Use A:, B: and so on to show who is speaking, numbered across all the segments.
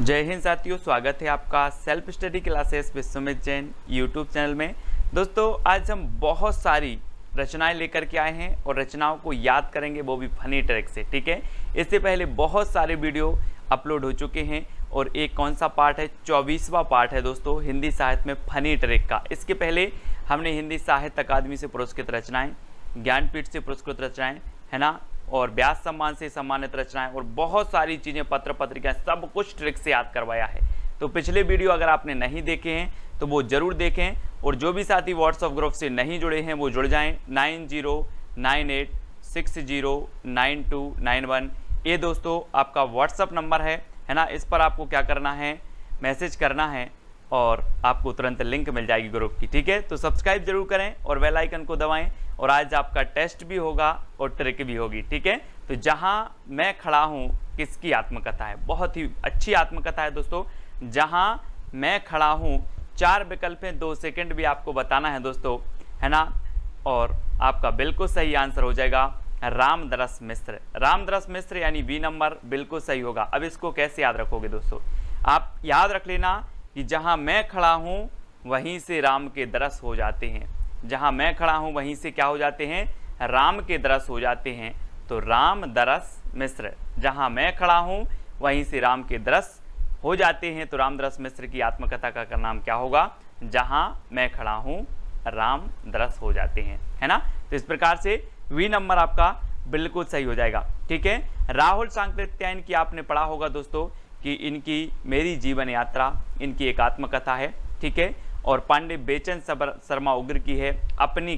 A: जय हिंद साथियों, स्वागत है आपका self study classes Vishwamit Jain YouTube channel में। दोस्तों, आज हम बहुत सारी रचनाएं लेकर के आए हैं और रचनाओं को याद करेंगे, वो भी फनी ट्रिक से। ठीक है, इससे पहले बहुत सारे वीडियो अपलोड हो चुके हैं और एक कौन सा पार्ट है, 24वां पार्ट है दोस्तों, हिंदी साहित्य में फनी ट्रिक का। इसके पहले हमने हिंदी साहित्य अकादमी से पुरस्कृत रचनाएं, ज्ञानपीठ से पुरस्कृत रचनाएं, है ना, और व्यास सम्मान से सम्मानित रचनाएं और बहुत सारी चीज़ें, पत्र पत्रिकाएं, सब कुछ ट्रिक से याद करवाया है। तो पिछले वीडियो अगर आपने नहीं देखे हैं तो वो ज़रूर देखें, और जो भी साथी व्हाट्सएप ग्रुप से नहीं जुड़े हैं वो जुड़ जाएं। 9098609291 ये दोस्तों आपका व्हाट्सएप नंबर है ना। इस पर आपको क्या करना है, मैसेज करना है और आपको तुरंत लिंक मिल जाएगी ग्रुप की। ठीक है, तो सब्सक्राइब जरूर करें और बेल आइकन को दबाएं। और आज आपका टेस्ट भी होगा और ट्रिक भी होगी। ठीक है, तो जहां मैं खड़ा हूं किसकी आत्मकथा है, बहुत ही अच्छी आत्मकथा है दोस्तों। जहां मैं खड़ा हूं, 4 विकल्प हैं, 2 सेकंड भी आपको बताना है दोस्तों, है ना। और आपका बिल्कुल सही आंसर हो जाएगा रामदरस मिश्र। रामदरस मिश्र यानी बी नंबर बिल्कुल सही होगा। अब इसको कैसे याद रखोगे दोस्तों, आप याद रख लेना कि जहां मैं खड़ा हूं वहीं से राम के दरस हो जाते हैं। जहां मैं खड़ा हूं वहीं से क्या हो जाते हैं, राम के दरस हो जाते हैं। तो रामदरस मिश्र, जहां मैं खड़ा हूं वहीं से राम के दरस हो जाते हैं। तो रामदरस मिश्र की आत्मकथा का नाम क्या होगा, जहां मैं खड़ा हूं राम दरस हो जाते हैं, है ना। तो इस प्रकार से वी नंबर आपका बिल्कुल सही हो जाएगा। ठीक है, राहुल सांकृत्यायन की आपने पढ़ा होगा दोस्तों कि इनकी मेरी जीवन यात्रा, इनकी एक आत्मकथा है। ठीक है, और पांडे बेचन शर्मा उग्र की है अपनी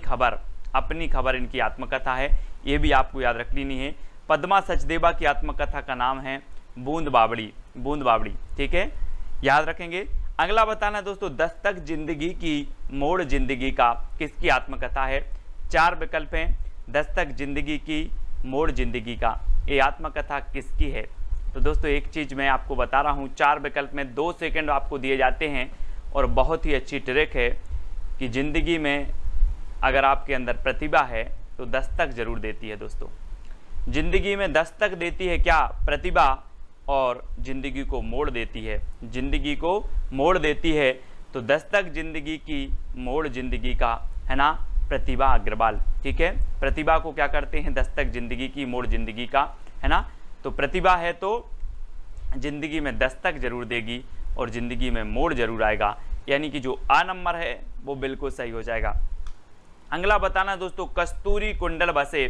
A: खबर इनकी आत्मकथा है, ये भी आपको याद रख लेनी है। पद्मा सचदेवा की आत्मकथा का नाम है बूंद बावड़ी। ठीक है, याद रखेंगे। अगला बताना दोस्तों, दस्तक जिंदगी की मोड़ जिंदगी का किसकी आत्मकथा है। 4 विकल्प हैं, दस्तक जिंदगी की मोड़ जिंदगी का, ये आत्मकथा किसकी है। तो दोस्तों एक चीज़ मैं आपको बता रहा हूँ, 4 विकल्प में 2 सेकंड आपको दिए जाते हैं और बहुत ही अच्छी ट्रिक है कि ज़िंदगी में अगर आपके अंदर प्रतिभा है तो दस्तक जरूर देती है दोस्तों। ज़िंदगी में दस्तक देती है क्या, प्रतिभा, और ज़िंदगी को मोड़ देती है, ज़िंदगी को मोड़ देती है। तो दस्तक जिंदगी की मोड़ जिंदगी का, है ना, प्रतिभा अग्रवाल। ठीक है, प्रतिभा को क्या करते हैं, दस्तक जिंदगी की मोड़ जिंदगी का, है ना। तो प्रतिभा है तो जिंदगी में दस्तक जरूर देगी और जिंदगी में मोड़ जरूर आएगा, यानी कि जो आ नंबर है वो बिल्कुल सही हो जाएगा। अगला बताना दोस्तों, कस्तूरी कुंडल बसे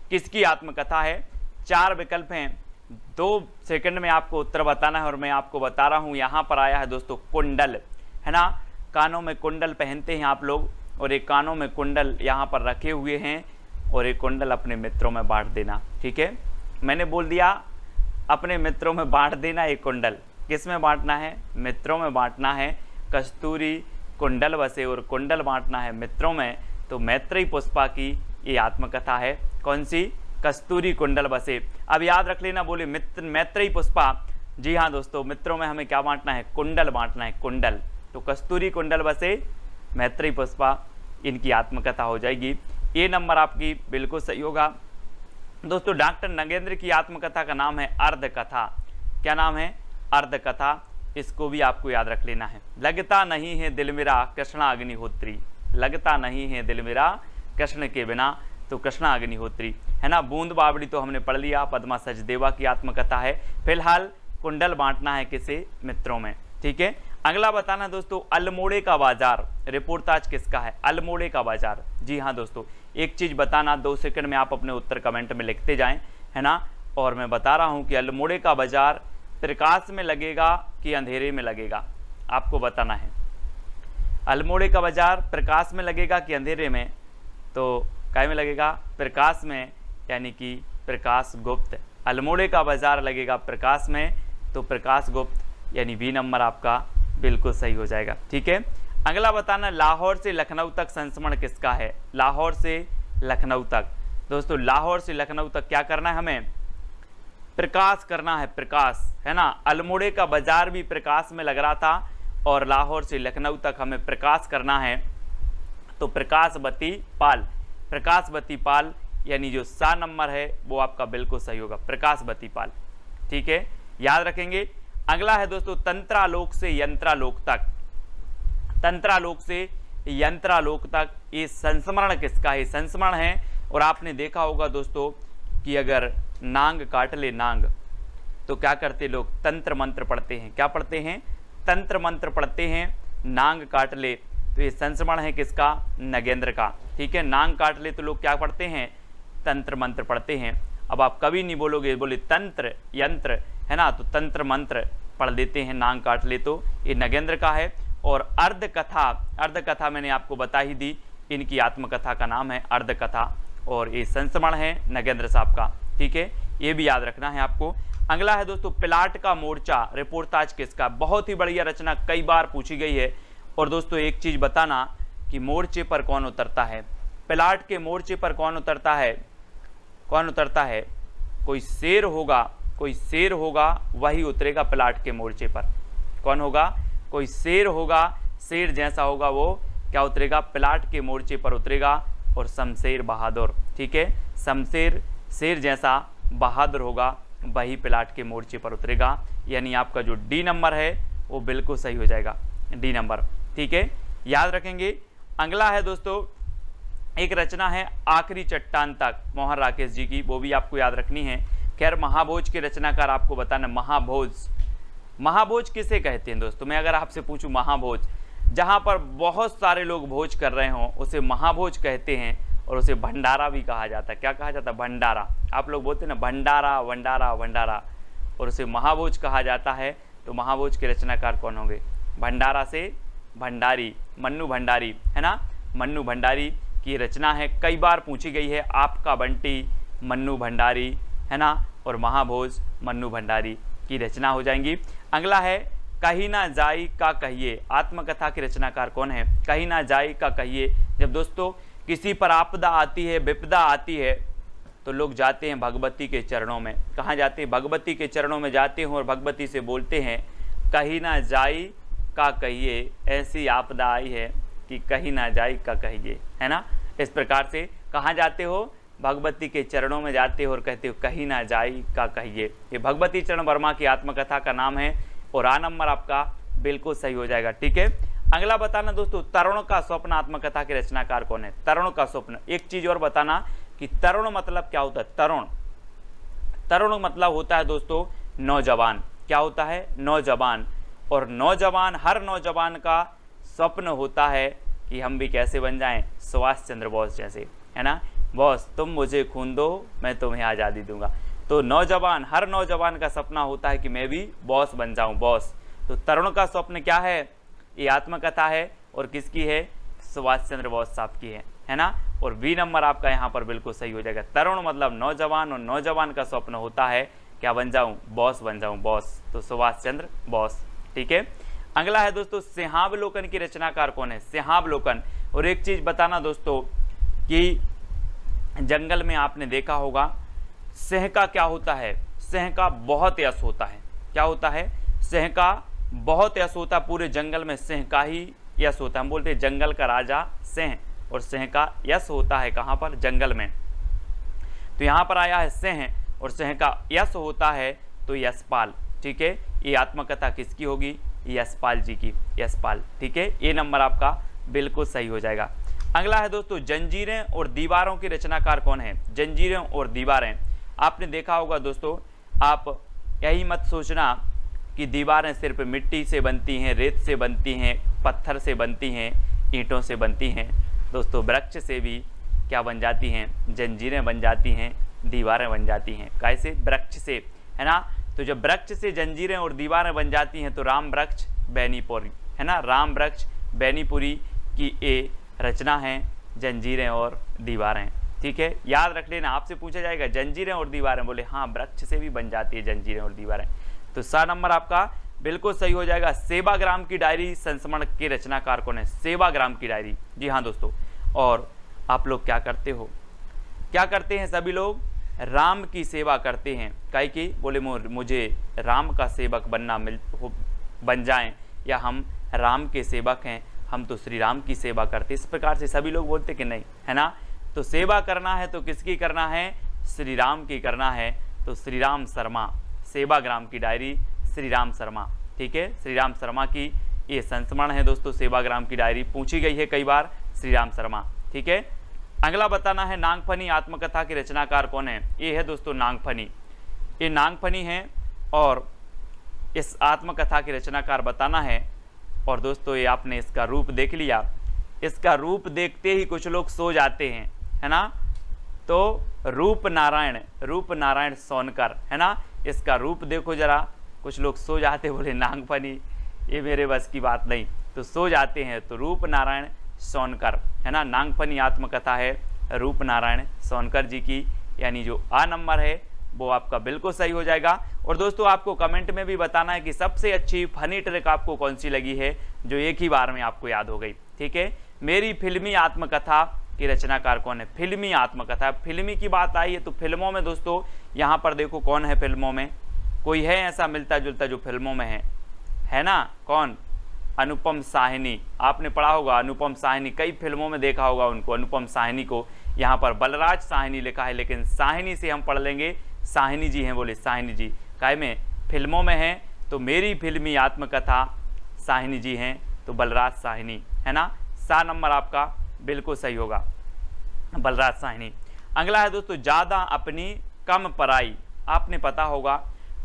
A: किसकी आत्मकथा है। 4 विकल्प हैं, 2 सेकंड में आपको उत्तर बताना है और मैं आपको बता रहा हूँ। यहाँ पर आया है दोस्तों कुंडल, है ना, कानों में कुंडल पहनते हैं आप लोग, और एक कानों में कुंडल यहाँ पर रखे हुए हैं और एक कुंडल अपने मित्रों में बांट देना। ठीक है, मैंने बोल दिया अपने मित्रों में बांट देना। एक कुंडल किस में बांटना है, मित्रों में बांटना है। कस्तूरी कुंडल बसे और कुंडल बांटना है मित्रों में। तो मैत्रेयी पुष्पा की ये आत्मकथा है, कौन सी, कस्तूरी कुंडल बसे। अब याद रख लेना, बोले मैत्रेयी पुष्पा, जी हाँ दोस्तों, मित्रों में हमें क्या बांटना है, कुंडल बांटना है, कुंडल। तो कस्तूरी कुंडल बसे, मैत्रेयी पुष्पा, इनकी आत्मकथा हो जाएगी। ये नंबर आपकी बिल्कुल सही होगा दोस्तों। डॉक्टर नगेंद्र की आत्मकथा का नाम है अर्धकथा। क्या नाम है, अर्धकथा। इसको भी आपको याद रख लेना है। लगता नहीं है दिल मेरा कृष्णा अग्निहोत्री, लगता नहीं है दिल मेरा कृष्ण के बिना, तो कृष्णा अग्निहोत्री, है ना। बूंद बावड़ी तो हमने पढ़ लिया, पद्मा सचदेवा की आत्मकथा है। फिलहाल कुंडल बांटना है किसे, मित्रों में। ठीक है, अगला बताना दोस्तों, अल्मोड़े का बाजार रिपोर्टाज किसका है, अल्मोड़े का बाजार। जी हाँ दोस्तों, एक चीज़ बताना, 2 सेकंड में आप अपने उत्तर कमेंट में लिखते जाएं, है ना। और मैं बता रहा हूँ कि अल्मोड़े का बाजार प्रकाश में लगेगा कि अंधेरे में लगेगा, आपको बताना है। अल्मोड़े का बाजार प्रकाश में लगेगा कि अंधेरे में, तो काय में लगेगा, प्रकाश में, यानी कि प्रकाश गुप्त। अल्मोड़े का बाजार लगेगा प्रकाश में, तो प्रकाश गुप्त, यानी बी नंबर आपका बिल्कुल सही हो जाएगा। ठीक है, अगला बताना, लाहौर से लखनऊ तक संस्मरण किसका है। लाहौर से लखनऊ तक दोस्तों, लाहौर से लखनऊ तक क्या करना है, हमें प्रकाश करना है, प्रकाश, है ना। अल्मोड़े का बाजार भी प्रकाश में लग रहा था और लाहौर से लखनऊ तक हमें प्रकाश करना है। तो प्रकाशवती पाल, यानी जो सा नंबर है वो आपका बिल्कुल सही होगा, प्रकाशवती पाल। ठीक है, याद रखेंगे। अगला है दोस्तों तंत्रालोक से यंत्रालोक तक। तंत्रालोक से यंत्रालोक तक ये संस्मरण किसका है? संस्मरण है। और आपने देखा होगा दोस्तों कि अगर नांग काट ले नांग तो क्या करते लोग? तंत्र मंत्र पढ़ते हैं। क्या पढ़ते हैं? तंत्र मंत्र पढ़ते हैं। नांग काट ले तो ये संस्मरण है किसका? नगेंद्र का। ठीक है, नांग काट ले तो लोग क्या पढ़ते हैं? तंत्र मंत्र पढ़ते हैं। अब आप कभी नहीं बोलोगे बोले तंत्र यंत्र, है ना, तो तंत्र मंत्र पढ़ देते हैं। नांग काट ले तो ये नगेंद्र का है। और अर्ध कथा, अर्ध कथा मैंने आपको बता ही दी, इनकी आत्मकथा का नाम है अर्ध कथा और ये संस्मरण है नगेंद्र साहब का। ठीक है, ये भी याद रखना है आपको। अगला है दोस्तों पिलाट का मोर्चा, रिपोर्टाज किसका? बहुत ही बढ़िया रचना, कई बार पूछी गई है। और दोस्तों एक चीज बताना कि मोर्चे पर कौन उतरता है? पिलाट के मोर्चे पर कौन उतरता है? कौन उतरता है? कोई शेर होगा, कोई शेर होगा वही उतरेगा पिलाट के मोर्चे पर। कौन होगा? कोई शेर होगा, शेर जैसा होगा वो क्या उतरेगा? पिलाट के मोर्चे पर उतरेगा। और शमशेर बहादुर, ठीक है, शमशेर शेर जैसा बहादुर होगा वही पिलाट के मोर्चे पर उतरेगा। यानी आपका जो डी नंबर है वो बिल्कुल सही हो जाएगा, डी नंबर। ठीक है, याद रखेंगे। अगला है दोस्तों एक रचना है आखिरी चट्टान तक, मोहन राकेश जी की, वो भी आपको याद रखनी है। खैर महाभोज के रचनाकार आपको बताना। महाभोज, महाभोज किसे कहते हैं दोस्तों? मैं अगर आपसे पूछूं महाभोज, जहां पर बहुत सारे लोग भोज कर रहे हों उसे महाभोज कहते हैं। और उसे भंडारा भी कहा जाता है। क्या कहा जाता है? भंडारा। आप लोग बोलते हैं ना भंडारा भंडारा भंडारा, और उसे महाभोज कहा जाता है। तो महाभोज के रचनाकार कौन होंगे? भंडारा से भंडारी, मन्नू भंडारी, है ना, मन्नू भंडारी की रचना है, कई बार पूछी गई है। आपका बंटी मन्नू भंडारी, है ना, और महाभोज मन्नू भंडारी की रचना हो जाएंगी। अगला है कहीं ना जाई का कहिए, आत्मकथा के रचनाकार कौन है? कहीं ना जाई का कहिए। जब दोस्तों किसी पर आपदा आती है, विपदा आती है, तो लोग जाते हैं भगवती के चरणों में। कहाँ जाते हैं? भगवती के चरणों में जाते हैं और भगवती से बोलते हैं कहीं ना जाई का कहिए, ऐसी आपदा आई है कि कहीं ना जाई का कहिए, है ना। इस प्रकार से कहाँ जाते हो? भगवती के चरणों में जाते हो और कहते हो कहीं ना जाई का कहिए। ये भगवती चरण वर्मा की आत्मकथा का नाम है और आ नंबर आपका बिल्कुल सही हो जाएगा। ठीक है, अगला बताना दोस्तों तरुण का स्वप्न आत्मकथा के रचनाकार कौन है? तरुण का स्वप्न। एक चीज और बताना कि तरुण मतलब क्या होता है? तरुण, तरुण मतलब होता है दोस्तों नौजवान। क्या होता है? नौजवान। और नौजवान, हर नौजवान का स्वप्न होता है कि हम भी कैसे बन जाएं? सुभाष चंद्र बोस जैसे, है ना। बॉस तुम मुझे खून दो, मैं तुम्हें आज़ादी दूंगा। तो नौजवान, हर नौजवान का सपना होता है कि मैं भी बॉस बन जाऊं, बॉस। तो तरुण का स्वप्न क्या है? ये आत्मकथा है और किसकी है? सुभाष चंद्र बोस साहब की है ना। और बी नंबर आपका यहाँ पर बिल्कुल सही हो जाएगा। तरुण मतलब नौजवान और नौजवान का स्वप्न होता है क्या बन जाऊं? बॉस बन जाऊं, बॉस। तो सुभाष चंद्र बोस। ठीक है, अगला है दोस्तों सिंहावलोकन की रचनाकार कौन है? सिंहावलोकन। और एक चीज बताना दोस्तों कि जंगल में आपने देखा होगा सिंह का क्या होता है? सिंह का बहुत यश होता है। क्या होता है? सिंह का बहुत यश होता है। पूरे जंगल में सिंह का ही यश होता है। हम बोलते हैं जंगल का राजा सिंह, और सिंह का यश होता है कहाँ पर? जंगल में। तो यहाँ पर आया है सिंह और सिंह का यश होता है तो यशपाल। ठीक है, ये आत्मकथा किसकी होगी? यशपाल जी की, यशपाल। ठीक है, ये नंबर आपका बिल्कुल सही हो जाएगा। अगला है दोस्तों जंजीरें और दीवारों की रचनाकार कौन है? जंजीरें और दीवारें। आपने देखा होगा दोस्तों, आप यही मत सोचना कि दीवारें सिर्फ मिट्टी से बनती हैं, रेत से बनती हैं, पत्थर से बनती हैं, ईंटों से बनती हैं। दोस्तों वृक्ष से भी क्या बन जाती हैं? जंजीरें बन जाती हैं, दीवारें बन जाती हैं। कैसे? वृक्ष से, है ना। तो जब वृक्ष से जंजीरें और दीवारें बन जाती हैं तो राम वृक्ष बैनीपुरी, है ना, राम वृक्ष बैनीपुरी की ये रचना है जंजीरें और दीवारें। ठीक है, याद रख लेना, आपसे पूछा जाएगा जंजीरें और दीवारें, बोले हाँ वृक्ष से भी बन जाती है जंजीरें और दीवारें। तो सा नंबर आपका बिल्कुल सही हो जाएगा। सेवाग्राम की डायरी संस्मरण के रचनाकार कौन है? सेवाग्राम की डायरी। जी हाँ दोस्तों, और आप लोग क्या करते हो? क्या करते हैं? सभी लोग राम की सेवा करते हैं। काहे कि बोले मुझे राम का सेवक बन जाएं, या हम राम के सेवक हैं, हम तो श्री राम की सेवा करते। इस प्रकार से सभी लोग बोलते कि नहीं, है ना। तो सेवा करना है तो किसकी करना है? श्री राम की करना है। तो श्री राम शर्मा, सेवाग्राम की डायरी श्री राम शर्मा। ठीक है, श्री राम शर्मा की ये संस्मरण है दोस्तों, सेवाग्राम की डायरी पूछी गई है कई बार, श्री राम शर्मा। ठीक है, अगला बताना है नागफनी आत्मकथा के रचनाकार कौन है। ये है दोस्तों नागफनी, ये नागफनी है और इस आत्मकथा के रचनाकार बताना है। और दोस्तों ये आपने इसका रूप देख लिया, इसका रूप देखते ही कुछ लोग सो जाते हैं, है ना। तो रूप नारायण सोनकर, है ना। इसका रूप देखो जरा, कुछ लोग सो जाते, बोले नागफनी ये मेरे बस की बात नहीं, तो सो जाते हैं। तो रूप नारायण सोनकर, है ना। नागफनी आत्मकथा है रूप नारायण सोनकर जी की, यानी जो आ नंबर है वो आपका बिल्कुल सही हो जाएगा। और दोस्तों आपको कमेंट में भी बताना है कि सबसे अच्छी फनी ट्रिक आपको कौन सी लगी है, जो एक ही बार में आपको याद हो गई। ठीक है, मेरी फिल्मी आत्मकथा की रचनाकार कौन है। फिल्मी आत्मकथा, फिल्मी की बात आई है तो फिल्मों में दोस्तों यहाँ पर देखो कौन है फिल्मों में, कोई है ऐसा मिलता जुलता जो फिल्मों में है ना। कौन, अनुपम साहनी, आपने पढ़ा होगा अनुपम साहनी, कई फिल्मों में देखा होगा उनको, अनुपम साहनी को। यहाँ पर बलराज साहनी लिखा है, लेकिन साहनी से हम पढ़ लेंगे, साहनी जी हैं, बोले साहनी जी काय में फिल्मों में हैं, तो मेरी फिल्मी आत्मकथा साहनी जी हैं, तो बलराज साहनी, है ना। सा नंबर आपका बिल्कुल सही होगा, बलराज साहनी। अगला है दोस्तों ज़्यादा अपनी कम पराई। आपने पता होगा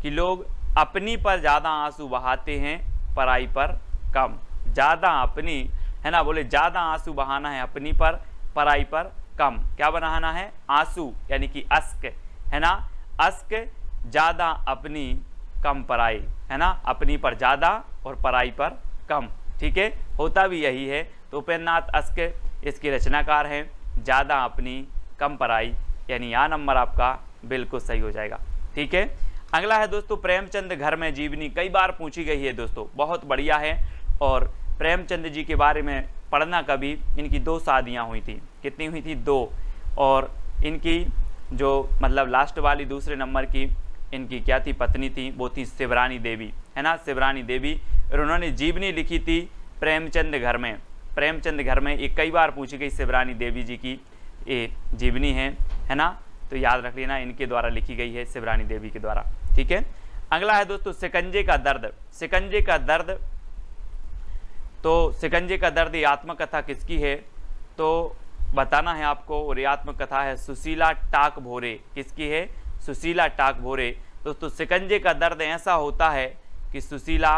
A: कि लोग अपनी पर ज़्यादा आंसू बहाते हैं, पराई पर कम। ज़्यादा अपनी, है ना, बोले ज़्यादा आंसू बहाना है अपनी पर, पराई पर कम। क्या बनाना है, आंसू यानी कि अश्क, है ना। अश्क, ज़्यादा अपनी कम पराई, है ना। अपनी पर ज़्यादा और पराई पर कम। ठीक है, होता भी यही है। तो उपेन्द्रनाथ अश्क इसके रचनाकार हैं, ज़्यादा अपनी कम पराई, यानी आ नंबर आपका बिल्कुल सही हो जाएगा। ठीक है, अगला है दोस्तों प्रेमचंद घर में जीवनी, कई बार पूछी गई है दोस्तों, बहुत बढ़िया है। और प्रेमचंद जी के बारे में पढ़ना कभी, इनकी 2 शादियाँ हुई थी। कितनी हुई थी, 2। और इनकी जो मतलब लास्ट वाली दूसरे नंबर की इनकी क्या थी, पत्नी थी, वो थी शिवरानी देवी, है ना, शिवरानी देवी। और उन्होंने जीवनी लिखी थी प्रेमचंद घर में। प्रेमचंद घर में एक कई बार पूछी गई शिवरानी देवी जी की ये जीवनी है ना। तो याद रख लेना, इनके द्वारा लिखी गई है, शिवरानी देवी के द्वारा। ठीक है, अगला है दोस्तों शिकंजे का दर्द। शिकंजे का दर्द, तो शिकंजे का दर्द ये आत्मकथा किसकी है, तो बताना है आपको। और ये आत्मकथा है सुशीला टाक भोरे। किसकी है, सुशीला टाक भोरे। दोस्तों शिकंजे का दर्द ऐसा होता है कि सुशीला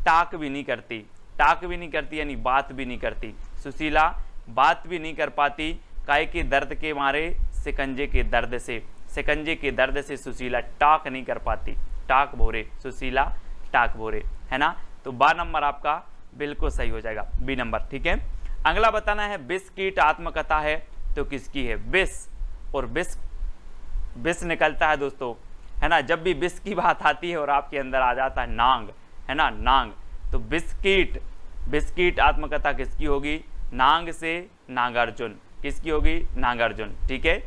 A: टाक भी नहीं करती, टाक भी नहीं करती यानी बात भी नहीं करती। सुशीला बात भी नहीं कर पाती, काय के दर्द के मारे, शिकंजे के दर्द से। शिकंजे के दर्द से सुशीला टाक नहीं कर पाती। टाक भोरे, सुशीला टाक भोरे, है ना। तो बा नंबर आपका बिल्कुल सही हो जाएगा, बी नंबर। ठीक है, अगला बताना है बिस्किट आत्मकथा है तो किसकी है। बिस, और बिस निकलता है दोस्तों, है ना। जब भी बिस की बात आती है और आपके अंदर आ जाता है नांग, है ना, नांग। तो बिस्किट आत्मकथा किसकी होगी, नांग से नागार्जुन। किसकी होगी, नागार्जुन। ठीक है,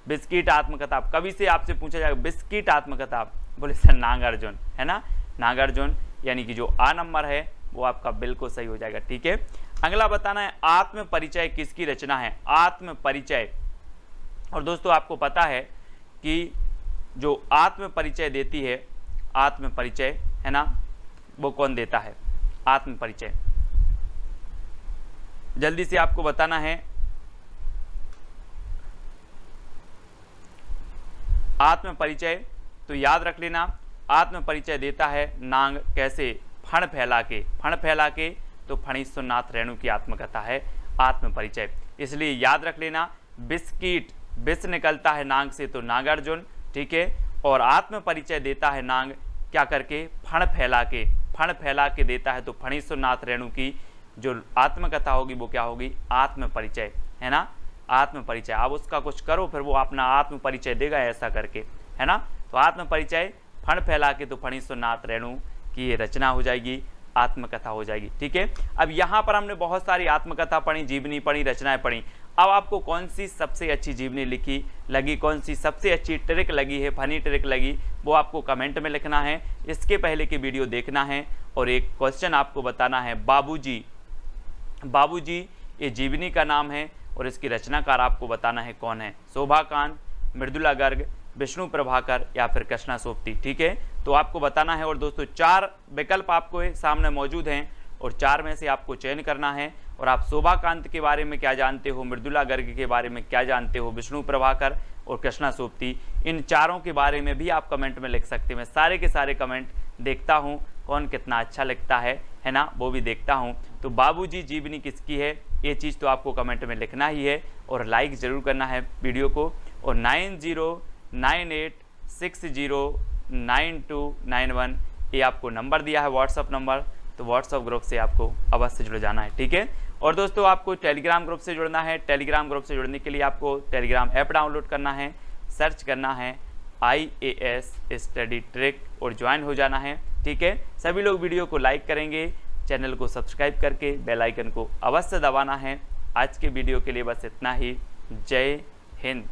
A: बिस्किट आत्मकथा कभी से आपसे पूछा जाएगा बिस्किट आत्मकथा, बोले सर नागार्जुन, है ना, नागार्जुन, यानी कि जो आ नंबर है वो आपका बिल्कुल सही हो जाएगा। ठीक है, अगला बताना है आत्म परिचय किसकी रचना है। आत्म परिचय, और दोस्तों आपको पता है कि जो आत्म परिचय देती है, आत्म परिचय, है ना, वो कौन देता है आत्म परिचय, जल्दी से आपको बताना है। आत्म परिचय तो याद रख लेना, आत्म परिचय देता है नांग। कैसे, फण फैला के, फण फैला के। तो फणीश्वरनाथ रेणु की आत्मकथा है आत्म परिचय, इसलिए याद रख लेना। बिस्किट, बिस निकलता है नांग से तो नागार्जुन। ठीक है, और आत्म परिचय देता है नांग क्या करके, फण फैला के। फण फैला के देता है तो फणीश्वरनाथ रेणु की जो आत्मकथा होगी वो क्या होगी, आत्म परिचय, है ना, आत्म परिचय। आप उसका कुछ करो फिर वो अपना आत्म परिचय देगा ऐसा करके, है ना। तो आत्म परिचय, फण फैला के, तो फणीश्वरनाथ रेणु की ये रचना हो जाएगी, आत्मकथा हो जाएगी। ठीक है, अब यहाँ पर हमने बहुत सारी आत्मकथा पढ़ी, जीवनी पढ़ी, रचनाएं पढ़ी। अब आपको कौन सी सबसे अच्छी जीवनी लिखी लगी, कौन सी सबसे अच्छी ट्रिक लगी है, फनी ट्रिक लगी, वो आपको कमेंट में लिखना है। इसके पहले की वीडियो देखना है और एक क्वेश्चन आपको बताना है। बाबूजी, बाबूजी ये जीवनी का नाम है और इसकी रचनाकार आपको बताना है कौन है। शोभाकांत, मृदुला गर्ग, विष्णु प्रभाकर या फिर कृष्णा सोपती। ठीक है, तो आपको बताना है। और दोस्तों 4 विकल्प आपको सामने मौजूद हैं और 4 में से आपको चयन करना है। और आप शोभाकांत के बारे में क्या जानते हो, मृदुला गर्ग के बारे में क्या जानते हो, विष्णु प्रभाकर और कृष्णा सोबती, इन चारों के बारे में भी आप कमेंट में लिख सकते हैं। मैं सारे के सारे कमेंट देखता हूँ, कौन कितना अच्छा लिखता है ना, वो भी देखता हूँ। तो बाबूजी जीवनी किसकी है, ये चीज़ तो आपको कमेंट में लिखना ही है और लाइक ज़रूर करना है वीडियो को। और 9098609291 ये आपको नंबर दिया है व्हाट्सअप नंबर, तो व्हाट्सअप ग्रुप से आपको अवश्य जुड़ जाना है, ठीक है। और दोस्तों आपको टेलीग्राम ग्रुप से जुड़ना है। टेलीग्राम ग्रुप से जुड़ने के लिए आपको टेलीग्राम ऐप डाउनलोड करना है, सर्च करना है IAS स्टडी ट्रिक और ज्वाइन हो जाना है, ठीक है। सभी लोग वीडियो को लाइक करेंगे, चैनल को सब्सक्राइब करके बेल आइकन को अवश्य दबाना है। आज के वीडियो के लिए बस इतना ही। जय हिंद।